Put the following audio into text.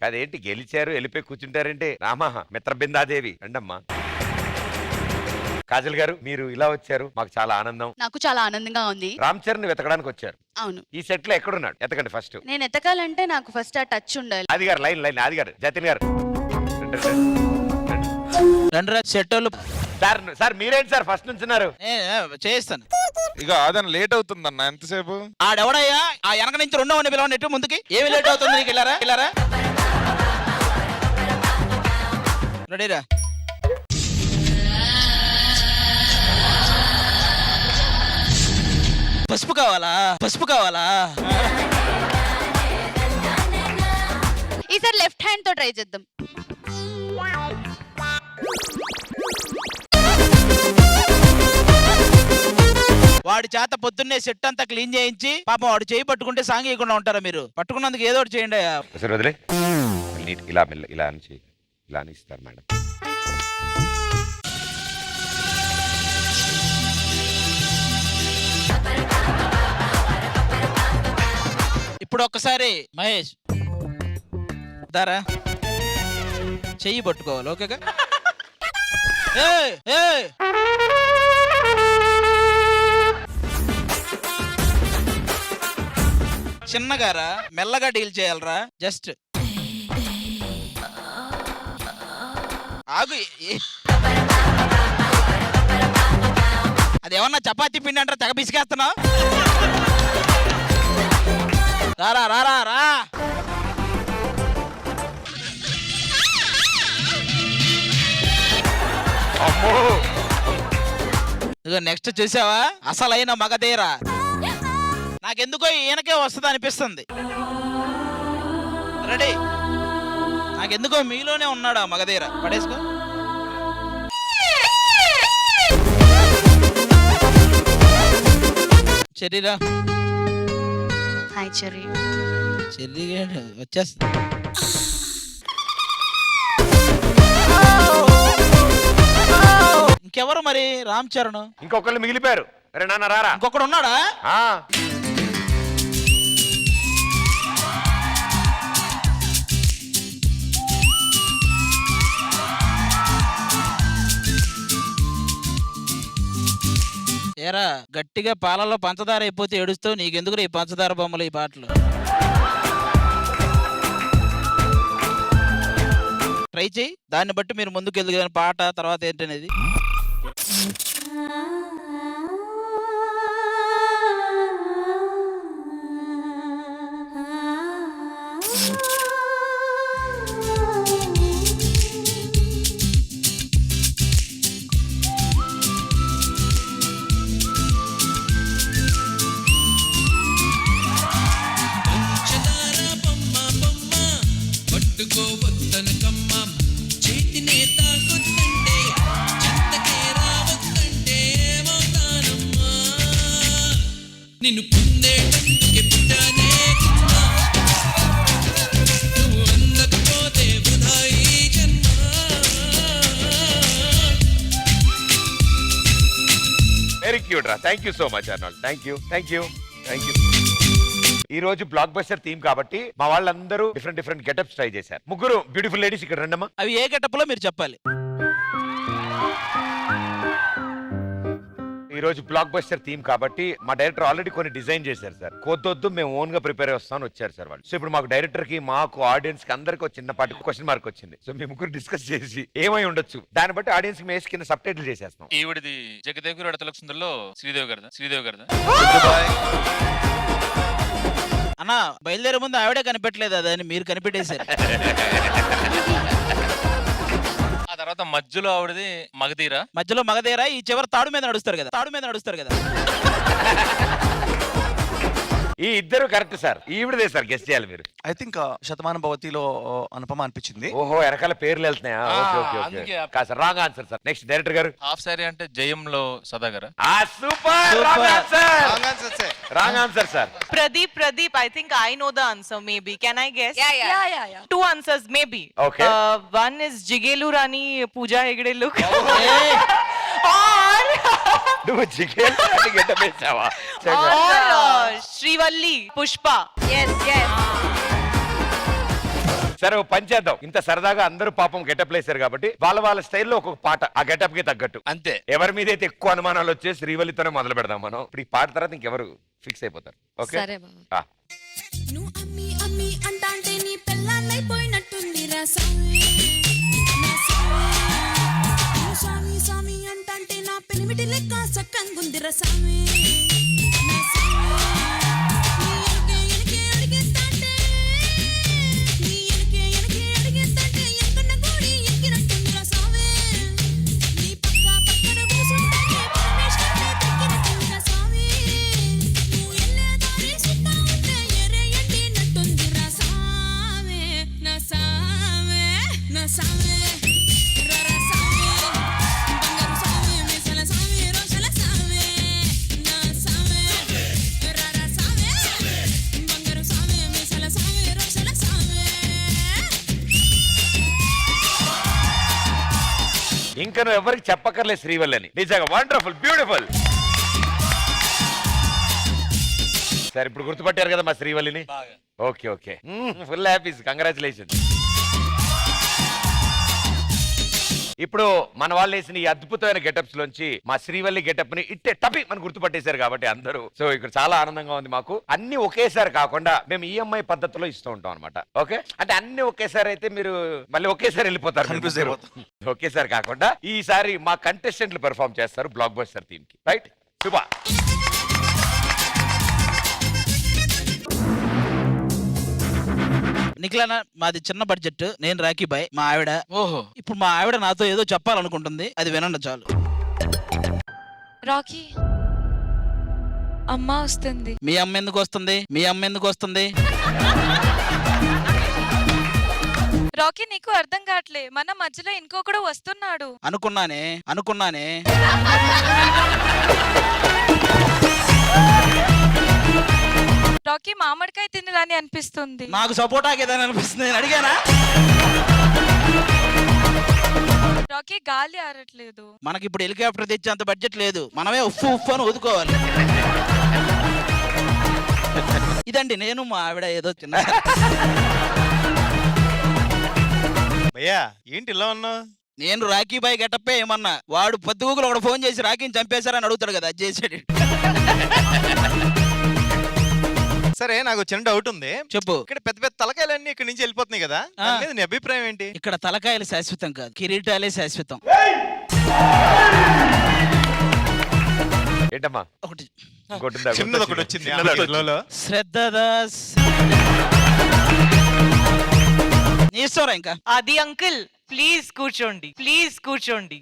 అదేంటి గెలిచారు వెళ్ళిపోయి కూర్చుంటారంటే రామా మిత్రబిందాదేవి అండమ్మా. కాజల్ గారు మీరు ఇలా వచ్చారు, మాకు చాలా ఆనందం. నాకు చాలా ఆనందంగా ఉంది. రామ్ చరణ్ వెతకడానికి వచ్చారు. అవును, ఈ సెట్ లో ఎక్కడున్నాడు ఎతకండి ఫస్ట్. నేను ఎతకాలంటే నాకు ఫస్ట్ ఆ టచ్ ఉండాలి. ఆది గారు లైన్ లైన్, ఆది గారు, జతిన్ గారు రండి సెట్ వాళ్ళు. సార్ సార్ మీరేంటి సార్ ఫస్ట్ నుంచున్నారు? చేస్తాను. ఇక అదన లేట్ అవుతుందన్న ఎంతసేపు? ఆడెవడయ్యా ఆ వెనక నుంచి రెండో వాడిని పిలవండి ఎటు ముందుకి. ఏమి లేట్ అవుతుంది నీకు? వెళ్ళారా రెడీరా? పసుపు కావాలా? ఈసారి లెఫ్ట్ హ్యాండ్ తో ట్రై చేద్దాం. వాడి చేత పొద్దున్నే సెట్ అంతా క్లీన్ చేయించి పాపం వాడు చేయి పట్టుకుంటే సాంగ్ ఇవ్వకుండా ఉంటారా మీరు? పట్టుకున్నందుకు ఏదో ఒకటి చేయండి. సరే వదిలే, ఇలా ఇలా అని ఇలా అని ఇస్తారు మేడం. ఇప్పుడు ఒక్కసారి మహేష్ దారా చెయ్యి పట్టుకోవాలి. ఓకేగా? చిన్నగారా మెల్లగా డీల్ చేయాలరా. జస్ట్ ఆగు. అదేమన్నా చపాతీ పిండి అంటారా? తెగ పిసికేస్తున్నావు. రా. ఇక నెక్స్ట్ చూసావా అసలైన మగధీరా. నాకెందుకో ఈయనకే వస్తుంది అనిపిస్తుంది. రెడీ? నాకెందుకో మీలోనే ఉన్నాడు ఆ మగధీర. పడేసుకో. చెర్రీరా. హాయ్ చెర్రీ. చెర్రీ వచ్చేస్తా. ఇంకెవరు మరి? రామ్ చరణ్. ఇంకొకళ్ళు మిగిలిపోయారు. అరే నాన్న రారా. ఇంకొకడు ఉన్నాడా? ఏరా గట్టిగా పాలలో పంచదార అయిపోతే ఏడుస్తావు. నీకెందుకు ఈ పంచదార బొమ్మలు ఈ పాటలు? ట్రై చేయి, దాన్ని బట్టి మీరు ముందుకు వెళ్దు. పాట తర్వాత ఏంటనేది. నిన్ను పొందేటందుకే పుట్టానే నువ్వు అందకపోతే వృధా ఈ జన్మ. వెరీ క్యూట్ రా. Thank you so much Arnold. Thank you. ఈ రోజు బ్లాక్ బస్టర్ థీమ్ కాబట్టి మా వాళ్ళందరూ డిఫరెంట్ గెటప్స్ ట్రై చేశారు. ముగ్గురు బ్యూటిఫుల్ లేడీస్ ఇక్కడ రండమ్మా. అవి ఏ గెటప్ లో మీరు చెప్పాలి. ఈ రోజు బ్లాక్ బస్టర్ థీమ్ కాబట్టి మా డైరెక్టర్ ఆల్రెడీ కొన్ని డిజైన్ చేశారు సార్. కొద్దు మేము ఓన్ గా ప్రిపేర్ వస్తామని వచ్చారు సార్ వాళ్ళు. సో ఇప్పుడు మాకు డైరెక్టర్ కి మాకు ఆడియన్స్ కి అందరికి ఒక చిన్నపాటి క్వశ్చన్ మార్క్ వచ్చింది. సో మేము ముగ్గురు డిస్కస్ చేసి ఏమై ఉండొచ్చు దాన్ని బట్టి ఆడియన్స్ మేస్ కింద సబ్ టైటిల్ చేసేస్తాం. ఈవిడిది జగదేవ్ తలక్సుందర్లో శ్రీదేవి గారిదా. అన్న బయలుదేరే ముందు ఆవిడే కనిపెట్టలేదు, అదని మీరు కనిపెట్టేశారు. ఆ తర్వాత మధ్యలో ఆవిడది మగధీర. ఈ చివరి తాడు మీద నడుస్తారు కదా. ఈ ఇద్దరు కరెక్ట్ సార్. ఈవిడదే సార్ గెస్ట్ చేయాలి మీరు. ఐ థింక్ శతమానం భవతిలో అనుపమ అనిపించింది. ఓహో వెనకాల పేర్లు వెళ్తున్నాయా? కాదు sir, wrong answer sir. Next director గారు. హాఫ్ సారీ అంటే జయంలో సదాగర. Super. Wrong answer sir. Pradeep, I think I know the answer maybe. Can I guess? Yeah. Two answers maybe. Okay. One is Jigelu Rani Pooja Hegde look. నువ్వు జిగేల్ getup వేసావా? Or Srivalli Pushpa. Yes. సరే ఓ పని చేద్దాం, ఇంత సరదాగా అందరూ పాపం getup వేశారు కాబట్టి వాళ్ళ స్టైల్లో ఒక్కొక్క పాట ఆ గెటప్ కి తగ్గట్టు. అంతే. ఎవరి మీద అయితే ఎక్కువ అనుమానాలు వచ్చే శ్రీవల్లితోనే మొదలు పెడదాం మనం. ఇప్పుడు ఈ పాట తర్వాత ఇంకెవరు ఫిక్స్ అయిపోతారు. ఓకే సరే బాబు. నువ్వు అమ్మి అమ్మి అంటాంటే నీ పెళ్ళాన్నైపోయినట్టుంది రా సామి నా సామి. నువ్వు స్వామి స్వామి అంటాంటే నా పెనిమిటి లెక్క సక్కంగుంది రా సామి నా సామి. నీ ఎనకే అడిగేస్తాంటే నీ ఎనకే అడిగేస్తాంటే ఎక్కన్న గోడి ఎక్కినట్టుంది రా సామి. నీ పక్కన కూసుంటే పరమేశ్వరుడే దక్కినట్టుంది రా సామి. నువ్వు ఎల్లేదారి సుత్తా ఉంటే ఎరే ఎండినట్టుంది రా సామి నా సామి నా సామి. రర సామి బంగారు సామి మిసల సామి రోషల సామి నా సామి. రర సామి బంగారు సామి మిసల సామి రోషల సామి. ఇంకా నువ్వు ఎవరికి చెప్పక్కర్లేదు శ్రీవల్లి అని. నిజంగా వండర్ఫుల్, బ్యూటిఫుల్. సరే ఇప్పుడు గుర్తుపట్టారు కదా మా శ్రీవల్లిని. Okay okay, full happy, congratulation. ఇప్పుడు మన వాళ్ళు వేసిన ఈ అద్భుతమైన గెటప్స్ లోంచి మా శ్రీవల్లి గెటప్ ని ఇట్టే టపి మనం గుర్తుపట్టేశారు కాబట్టి అందరూ. సో ఇక్కడ చాలా ఆనందంగా ఉంది మాకు. అన్ని ఒకేసారి కాకుండా మేము ఈఎంఐ పద్ధతిలో ఇస్తూ ఉంటాం అనమాట. ఓకే, అంటే అన్ని ఒకేసారి అయితే మీరు మళ్ళీ ఒకేసారి వెళ్ళిపోతారు. Confuse అయిపోతాం. ఒకేసారి కాకుండా ఈసారి మా కంటెస్టెంట్లు పెర్ఫార్మ్ చేస్తారు బ్లాక్ బస్టర్ థీమ్ కి. రైట్, శుభ. నిఖిలన మాది చిన్న బడ్జెట్, నేను రాఖీ బాయ్, మా ఆవిడ. ఓహో. ఇప్పుడు మా ఆవిడ నాతో ఏదో చెప్పాలనుకుంటుంది, అది వినండి చాలు. రాకీ అమ్మ వస్తుంది. మీ అమ్మ ఎందుకు వస్తుంది? మీ అమ్మ ఎందుకు వస్తుంది? రాకీ నీకు అర్థం కావట్లే, మన మధ్యలో ఇంకొకడు వస్తున్నాడు. అనుకున్నానే. రాకీ మామిడికాయ తినాలని అనిపిస్తుంది. నాకు సపోర్టాకి ఏదైనా అనిపిస్తుంది, నేను అడిగానా? రాకీ గాలి ఆరట్లేదు. మనకి ఇప్పుడు హెలికాప్టర్ తెచ్చేంత బడ్జెట్ లేదు, మనమే ఉఫ్ఫు అని ఊదుకోవాలి. ఇదండి నేను మా ఆవిడ ఏదో చిన్న. భయ్యా ఏంటి ఇలా ఉన్నావు? నేను రాఖీ బాయ్ గెటప్పే ఏమన్నా, వాడు పొద్దుగూకులు ఒకడు ఫోన్ చేసి రాఖీని చంపేశారని అడుగుతాడు కదా, అది చేసాడు. సరే నాకు చిన్న డౌట్ ఉంది. చెప్పు. ఇక్కడ పెద్ద పెద్ద తలకాయలన్నీ ఇక్కడ నుంచి వెళ్ళిపోతున్నాయి కదా, దాని మీద నీ అభిప్రాయం ఏంటి? ఇక్కడ తలకాయలు శాశ్వతం కాదు, కిరీటాలే శాశ్వతం. ఏంటమ్మా ఒకటి కొట్టిందా? చిన్నది ఒకటి వచ్చింది చిన్నది ఒకటి లోలో. శ్రద్ధదాస్. నీ ఇస్తారా ఇంకా? Adi uncle, please కూర్చోండి.